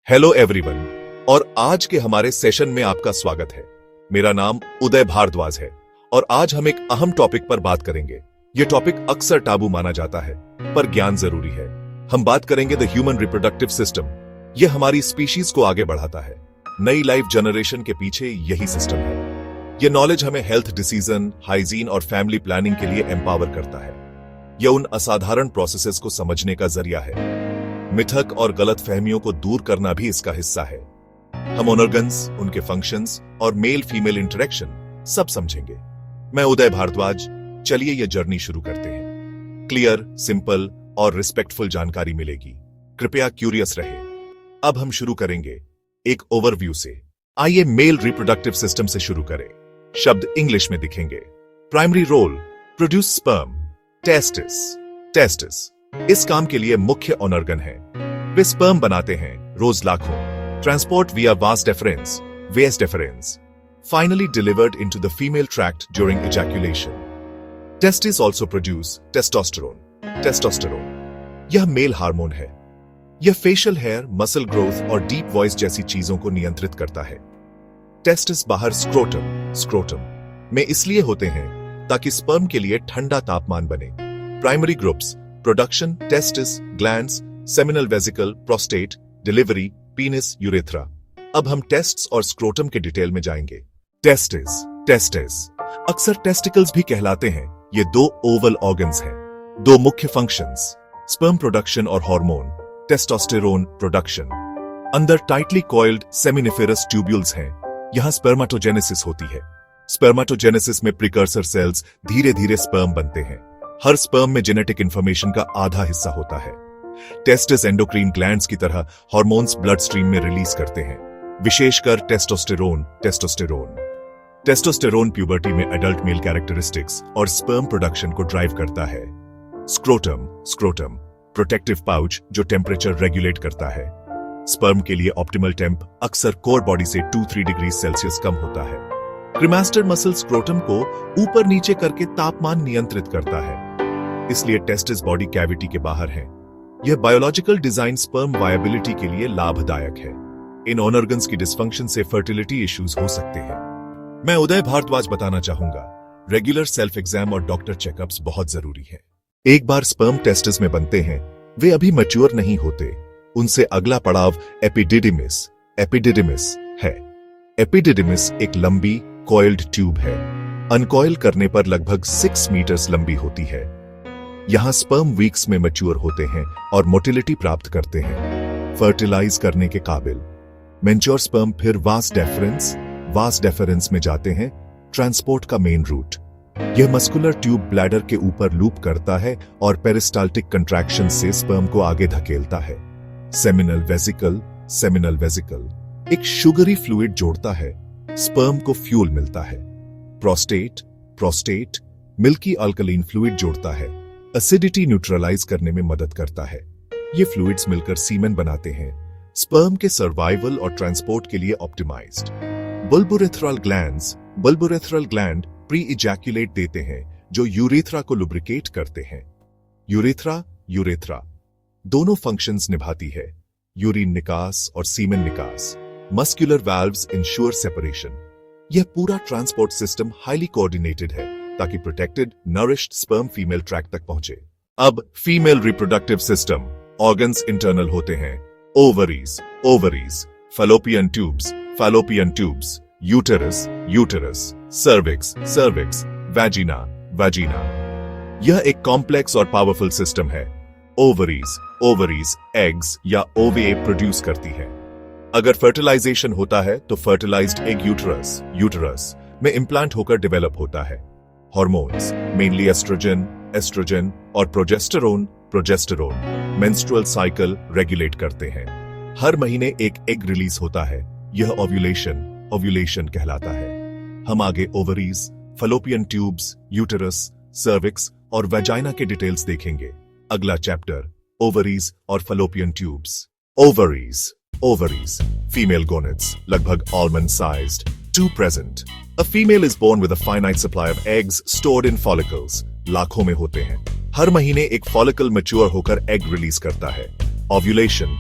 Hello everyone, और आज के हमारे सेशन में आपका स्वागत है। मेरा नाम उदय भारद्वाज है और आज हम एक अहम टॉपिक पर बात करेंगे। यह टॉपिक अक्सर टाबू माना जाता है, पर ज्ञान जरूरी है। हम बात करेंगे द ह्यूमन रिप्रोडक्टिव सिस्टम। यह हमारी स्पीशीज को आगे बढ़ाता है। नई लाइफ जनरेशन के पीछे यही सिस्टम है। यह नॉलेज हमें हेल्थ, डिसीजन, हाइजीन और फैमिली प्लानिंग के लिए एम्पावर करता है। यह उन असाधारण प्रोसेसेस को समझने का जरिया है। मिथक और गलत फहमियों को दूर करना भी इसका हिस्सा है। हम ऑर्गन्स, उनके फंक्शंस और मेल फीमेल इंटरेक्शन सब समझेंगे। मैं उदय भारद्वाज, चलिए यह जर्नी शुरू करते हैं। क्लियर, सिंपल और रिस्पेक्टफुल जानकारी मिलेगी। कृपया क्यूरियस रहे। अब हम शुरू करेंगे एक ओवरव्यू से। आइए मेल रिप्रोडक्टिव सिस्टम से शुरू करें। शब्द इंग्लिश में दिखेंगे। Primary role, produce sperm. Testis इस काम के लिए मुख्य ऑर्गन है। वे स्पर्म बनाते हैं, रोज लाखों। ट्रांसपोर्ट विया vas deferens, finally delivered into the female tract during ejaculation. Testis also produce testosterone. यह मेल हार्मोन है। यह फेशियल हेयर, मसल ग्रोथ और डीप वॉइस जैसी चीजों को नियंत्रित करता है। टेस्टिस बाहर स्क्रोटम में इसलिए होते हैं ताकि स्पर्म के लिए ठंडा तापमान बने। Primary groups, production, testis, glands, seminal vesicle, prostate, delivery, penis, urethra. अब हम टेस्ट्स और स्क्रोटम के डिटेल में जाएंगे। टेस्टिस अक्सर टेस्टिकल्स भी कहलाते हैं। ये दो ओवल ऑर्गन्स हैं। दो मुख्य फंक्शंस, स्पर्म प्रोडक्शन और हार्मोन। Testosterone production. अंदर टाइटली कॉइल्ड सेमिनिफेरस ट्यूब्यूल्स हैं। यहां स्पर्मेटोजेनेसिस होती है। स्पर्मेटोजेनेसिस में प्रिकर्सर सेल्स धीरे धीरे स्पर्म बनते हैं। हर स्पर्म में जेनेटिक इंफॉर्मेशन का आधा हिस्सा होता है। टेस्टिस एंडोक्रीन ग्लैंड्स की तरह हार्मोन्स ब्लड स्ट्रीम में रिलीज करते हैं, विशेषकर टेस्टोस्टेरोन प्यूबर्टी में एडल्ट मेल कैरेक्टरिस्टिक्स और स्पर्म प्रोडक्शन को ड्राइव करता है। स्क्रोटम प्रोटेक्टिव पाउच जो टेम्परेचर रेगुलेट करता है। स्पर्म के लिए ऑप्टिमल टेम्प अक्सर कोर बॉडी से 2-3 डिग्री सेल्सियस कम होता है। क्रीमास्टर मसल स्क्रोटम को ऊपर नीचे करके तापमान नियंत्रित करता है, इसलिए टेस्टिस बॉडी कैविटी के बाहर है। यह बायोलॉजिकल डिजाइन स्पर्म वायबिलिटी के लिए लाभदायक है। इन ऑर्गन्स की डिसफंक्शन से फर्टिलिटी इश्यूज हो सकते हैं। मैं उदय भारद्वाज बताना चाहूंगा, रेगुलर सेल्फ एग्जाम और डॉक्टर चेकअप्स बहुत जरूरी है। एक बार स्पर्म टेस्टिस में बनते हैं, वे अभी मैच्योर नहीं होते। उनसे अगला पड़ाव एपिडिडिमिस है। एपिडिडिमिस एक लंबी कॉइल्ड ट्यूब है। अनकॉइल करने पर लगभग 6 मीटर्स लंबी होती है। यहां स्पर्म वीक्स में मैच्योर होते हैं और मोटिलिटी प्राप्त करते हैं, फर्टिलाइज करने के काबिल। मैच्योर स्पर्म फिर वास डेफरेंस में जाते हैं, ट्रांसपोर्ट का मेन रूट। यह मस्कुलर ट्यूब ब्लैडर के ऊपर लूप करता है और पेरिस्टाल्टिक कंट्रैक्शन से स्पर्म को आगे धकेलता है। सेमिनल वेसिकल एक शुगरी फ्लूइड जोड़ता है, स्पर्म को फ्यूल मिलता है। प्रोस्टेट मिल्की अल्कलीन फ्लूइड जोड़ता है, एसिडिटी न्यूट्रलाइज करने में मदद करता है। ये फ्लूइड्स मिलकर सीमेन बनाते हैं, स्पर्म के सर्वाइवल और ट्रांसपोर्ट के लिए ऑप्टिमाइज्ड। बुल्बोरेथ्रल ग्लैंड प्री इजैक्यूलेट देते हैं, जो यूरेथ्रा को लुब्रिकेट करते हैं। यूरेथ्रा दोनों फंक्शंस निभाती है, यूरिन निकास और सीमेन निकास। Muscular valves ensure separation. यह पूरा ट्रांसपोर्ट सिस्टम हाईली कोऑर्डिनेटेड है ताकि protected, nourished sperm female tract तक पहुंचे। अब female reproductive system organs internal होते हैं। Ovaries, fallopian tubes, uterus, cervix, vagina. यह एक कॉम्प्लेक्स और पावरफुल सिस्टम है। ओवरीज एग्स या ओवे प्रोड्यूस करती है। अगर फर्टिलाइजेशन होता है तो फर्टिलाइज्ड एग यूटरस में इंप्लांट होकर डेवलप होता है। हार्मोन्स, मेनली एस्ट्रोजन और प्रोजेस्टेरोन मेंस्ट्रुअल साइकिल रेगुलेट करते हैं। हर महीने एक एग रिलीज होता है। यह ओव्यूलेशन कहलाता है। हम आगे ovaries, fallopian tubes, uterus, cervix और वेजाइना के डिटेल्स देखेंगे। अगला चैप्टर, ओवरीज और fallopian tubes. Ovaries, female gonads, लगभग almond sized, 2 present. A female is born with a finite supply of eggs stored in follicles. लाखों में होते हैं। हर महीने एक फॉलिकल मैच्योर होकर एग रिलीज करता है। ओव्यूलेशन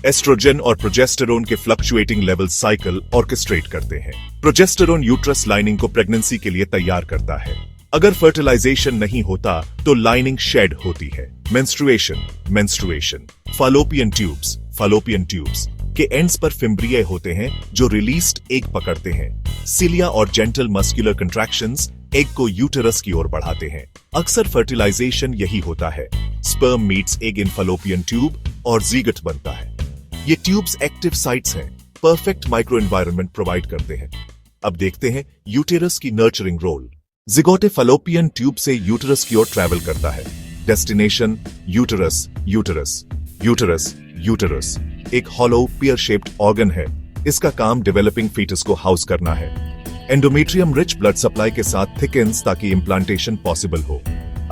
एस्ट्रोजन और प्रोजेस्टेरोन के फ्लक्चुएटिंग लेवल साइकिल ऑर्केस्ट्रेट करते हैं। प्रोजेस्टेरोन यूट्रस लाइनिंग को प्रेगनेंसी के लिए तैयार करता है। अगर फर्टिलाइजेशन नहीं होता तो लाइनिंग शेड होती है। मेंस्ट्रुएशन फालोपियन ट्यूब्स के एंड्स पर फिम्ब्रियाe होते हैं जो रिलीज्ड एग पकड़ते हैं। सिलिया और जेंटल मस्कुलर कंट्रैक्शंस एग को यूटेरस की ओर बढ़ाते हैं। अक्सर फर्टिलाइजेशन यही होता है। Sperm meets egg in fallopian tube और ज़ीगट बनता है। ये ट्यूब्स एक्टिव साइट्स हैं, परफेक्ट माइक्रो एनवायरनमेंट प्रोवाइड करते हैं। अब देखते हैं यूटेरस की nurturing role. Zygote fallopian tube से यूटेरस की ओर ट्रैवल करता है। डेस्टिनेशन यूटेरस एक हॉलो पियर शेप्ड ऑर्गन है। इसका काम डेवलपिंग फीटस को हाउस करना है। एंडोमेट्रियम रिच ब्लड सप्लाई के साथ थिकन्स ताकि इम्प्लांटेशन पॉसिबल हो।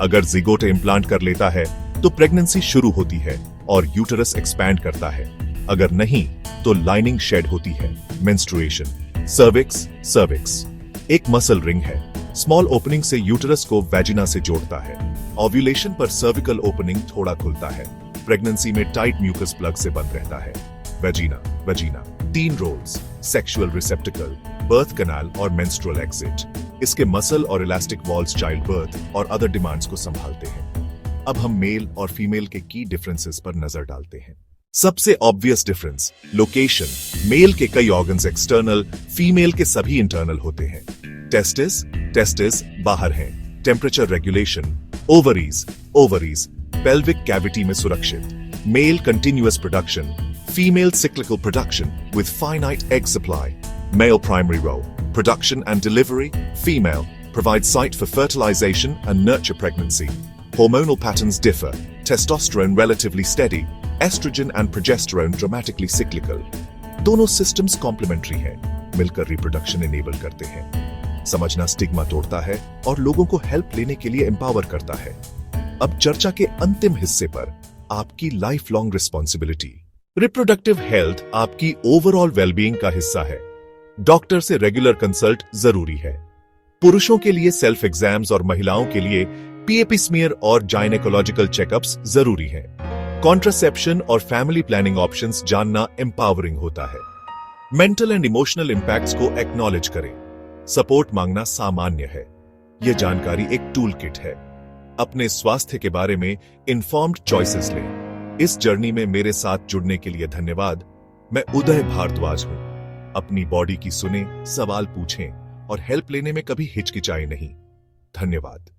अगर ज़िगोटे इम्प्लांट कर लेता है तो प्रेगनेंसी शुरू होती है और यूटेरस एक्सपैंड करता है। अगर नहीं तो लाइनिंग शेड होती है। मेंस्ट्रुएशन सर्विक्स एक मसल रिंग है। स्मॉल ओपनिंग से यूटेरस को वेजिना से जोड़ता है। ओव्यूलेशन पर सर्विकल ओपनिंग थोड़ा खुलता है। प्रेगनेंसी में टाइट म्यूकस प्लग से बंद रहता है। Vagina 3 roles, sexual receptacle, birth canal और मेंस्ट्रुअल एग्जिट। इसके मसल और इलास्टिक वॉल्स चाइल्ड बर्थ और अदर डिमांड्स को संभालते हैं। अब हम मेल और फीमेल के की डिफरेंसेस पर नजर डालते हैं। सबसे ऑब्वियस डिफरेंस लोकेशन। मेल के कई ऑर्गन्स एक्सटर्नल, फीमेल के सभी इंटरनल होते हैं। टेस्टिस बाहर हैं। Temperature regulation. Ovaries pelvic cavity में सुरक्षित। Male continuous production, female cyclical production with finite egg supply. Male primary role, production and delivery. Female provides site for fertilization and nurture pregnancy. Hormonal patterns differ. Testosterone relatively steady, estrogen and progesterone dramatically cyclical. दोनों systems complementary हैं, मिलकर reproduction enable करते हैं। समझना stigma तोड़ता है और लोगों को हेल्प लेने के लिए एम्पावर करता है। अब चर्चा के अंतिम हिस्से पर आपकी life long responsibility. Reproductive health आपकी ओवरऑल वेलबीइंग का हिस्सा है। डॉक्टर से रेगुलर कंसल्ट जरूरी है। पुरुषों के लिए सेल्फ एग्जाम्स और महिलाओं के लिए पीएपी स्मीयर और गायनेकोलॉजिकल चेकअप्स जरूरी हैं। कॉन्ट्रासेप्शन और फैमिली प्लानिंग ऑप्शंस जानना एम्पावरिंग होता है। मेंटल एंड इमोशनल इंपैक्ट्स को एक्नॉलेज करें। सपोर्ट मांगना सामान्य है। यह जानकारी एक टूल किट है। अपने स्वास्थ्य के बारे में इन्फॉर्म्ड चॉइसेस लें। इस जर्नी में मेरे साथ जुड़ने के लिए धन्यवाद। मैं उदय भारद्वाज हूं। अपनी बॉडी की सुने, सवाल पूछें और हेल्प लेने में कभी हिचकिचाएं नहीं। धन्यवाद।